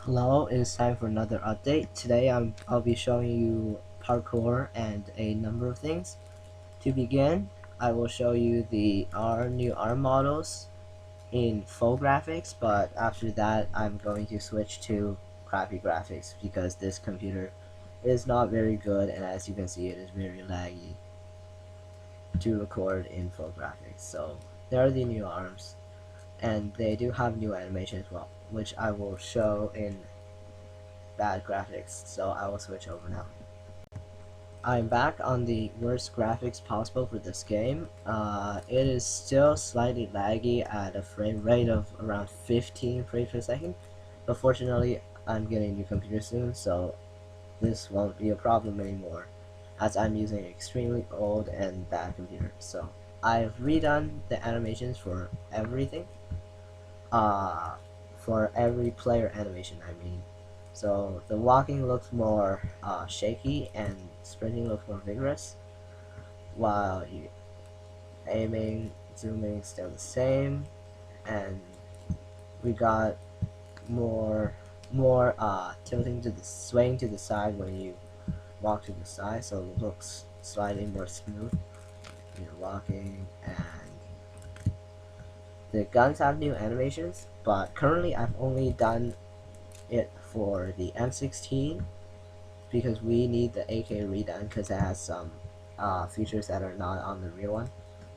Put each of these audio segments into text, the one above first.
Hello, it is time for another update. Today I'll be showing you parkour and a number of things. To begin, I will show you the new ARM models in full graphics, but after that I'm going to switch to crappy graphics because this computer is not very good, and as you can see it is very laggy to record in full graphics. So there are the new ARMs, and they do have new animation as well, which I will show in bad graphics, so I will switch over now. I'm back on the worst graphics possible for this game. It is still slightly laggy at a frame rate of around 15 frames per second, but fortunately I'm getting a new computer soon, so this won't be a problem anymore, as I'm using an extremely old and bad computer. So I've redone the animations for everything, uh, for every player animation I mean. So the walking looks more shaky and sprinting looks more vigorous, while aiming, zooming still the same, and we got more tilting to the swaying to the side when you walk to the side, so it looks slightly more smooth. You're walking, and the guns have new animations, but currently I've only done it for the M16 because we need the AK redone because it has some features that are not on the real one.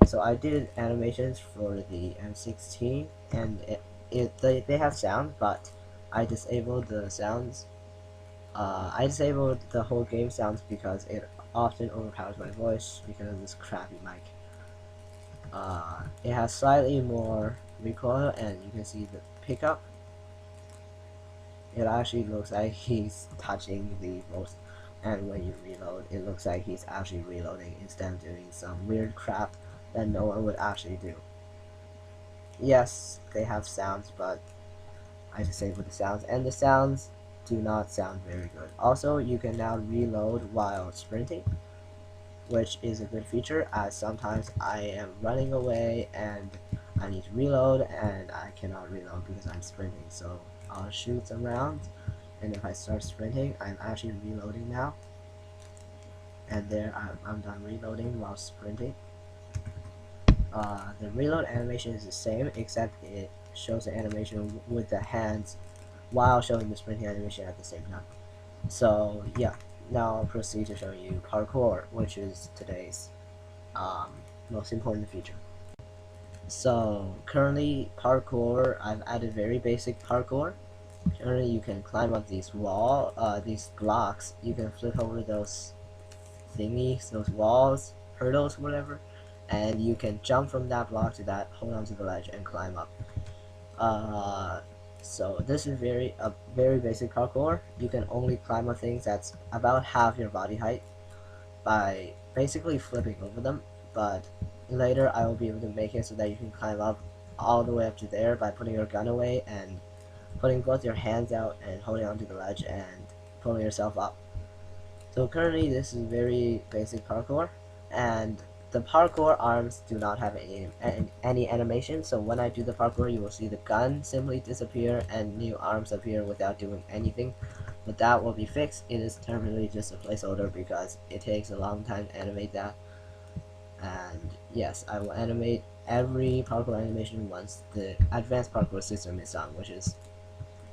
So I did animations for the M16, and they have sound, but I disabled the sounds. I disabled the whole game sounds because it often overpowers my voice because of this crappy mic. It has slightly more recoil, and you can see the pickup. It actually looks like he's touching the most, and when you reload it looks like he's actually reloading instead of doing some weird crap that no one would actually do. Yes, they have sounds, but I disabled the sounds, and the sounds do not sound very good. Also, you can now reload while sprinting, which is a good feature, as sometimes I am running away and I need to reload and I cannot reload because I'm sprinting. So I'll shoot some rounds, and if I start sprinting, I'm actually reloading now, and there I'm done reloading while sprinting. The reload animation is the same, except it shows the animation with the hands while showing the sprinting animation at the same time. So yeah, now I'll proceed to show you parkour, which is today's um, most important feature. So currently parkour, I've added very basic parkour. Currently you can climb up these blocks. You can flip over those thingies, those walls, hurdles, whatever, and you can jump from that block to that, hold on to the ledge, and climb up. So this is very basic parkour. You can only climb on things that's about half your body height by basically flipping over them, but later I will be able to make it so that you can climb up all the way up to there by putting your gun away and putting both your hands out and holding onto the ledge and pulling yourself up. So currently this is very basic parkour, and the parkour arms do not have any animation, so when I do the parkour you will see the gun simply disappear and new arms appear without doing anything, but that will be fixed. It is temporarily just a placeholder because it takes a long time to animate that, and yes, I will animate every parkour animation once the advanced parkour system is done, which is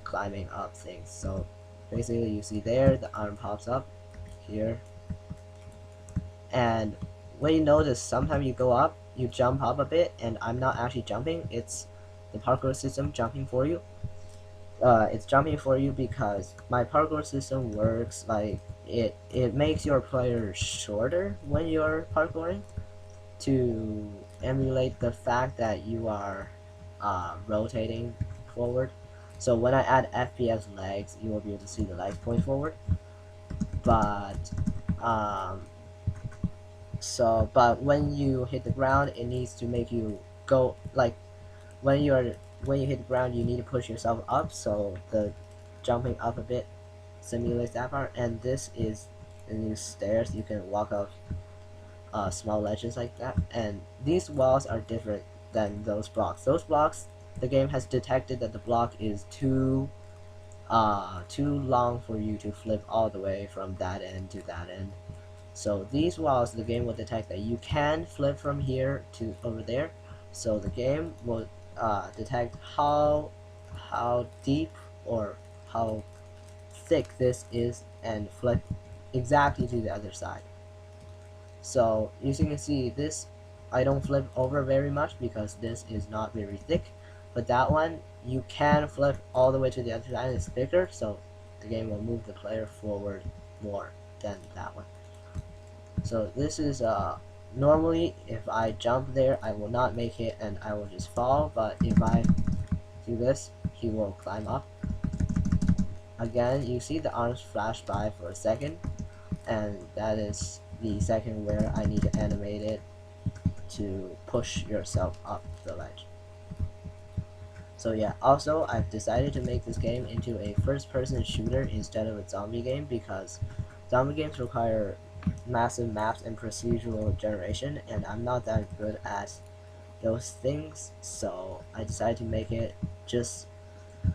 climbing up things. So basically you see there the arm pops up here, and when you notice sometimes you go up, you jump up a bit, and I'm not actually jumping, it's the parkour system jumping for you. It's jumping for you because my parkour system works like it makes your player shorter when you're parkouring to emulate the fact that you are rotating forward. So when I add FPS legs, you will be able to see the legs point forward, but um, but when you hit the ground, it needs to make you go, like when you hit the ground you need to push yourself up, so the jumping up a bit simulates that part. And this is the new stairs. You can walk up small ledges like that, and these walls are different than those blocks. The game has detected that the block is too too long for you to flip all the way from that end to that end. So these walls, the game will detect that you can flip from here to over there. So the game will detect how deep or how thick this is and flip exactly to the other side. So as you can see, this I don't flip over very much because this is not very thick, but that one you can flip all the way to the other side. It's thicker, so the game will move the player forward more than that one. So this is normally if I jump there I will not make it and I will just fall, but if I do this he will climb up. Again, you see the arms flash by for a second, and that is the second where I need to animate it to push yourself up the ledge. So yeah, also I've decided to make this game into a first-person shooter instead of a zombie game because zombie games require massive maps and procedural generation, and I'm not that good at those things, so I decided to make it just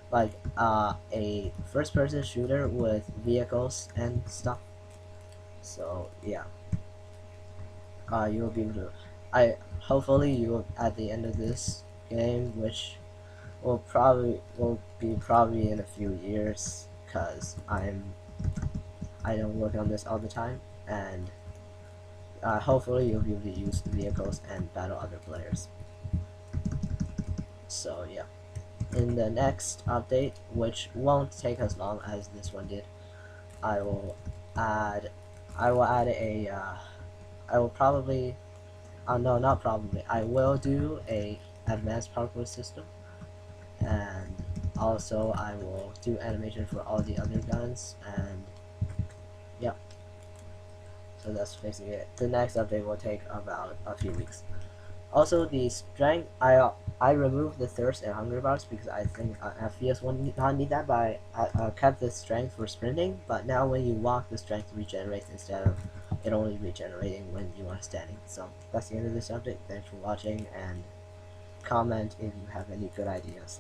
like a first-person shooter with vehicles and stuff. So yeah, you'll be able to. Hopefully you will at the end of this game, which will be in a few years, cause I don't work on this all the time, and hopefully you'll be able to use the vehicles and battle other players. So yeah, in the next update, which won't take as long as this one did, I will add I will add a I will probably no, not probably, I will do a advanced parkour system, and also I will do animation for all the other guns, and yeah, so that's basically it. The next update will take about a few weeks. Also, the strength, I removed the thirst and hunger bars because I think FPS won't not need that, but I kept the strength for sprinting, but now when you walk the strength regenerates instead of it only regenerating when you are standing. So that's the end of this update. Thanks for watching, and comment if you have any good ideas.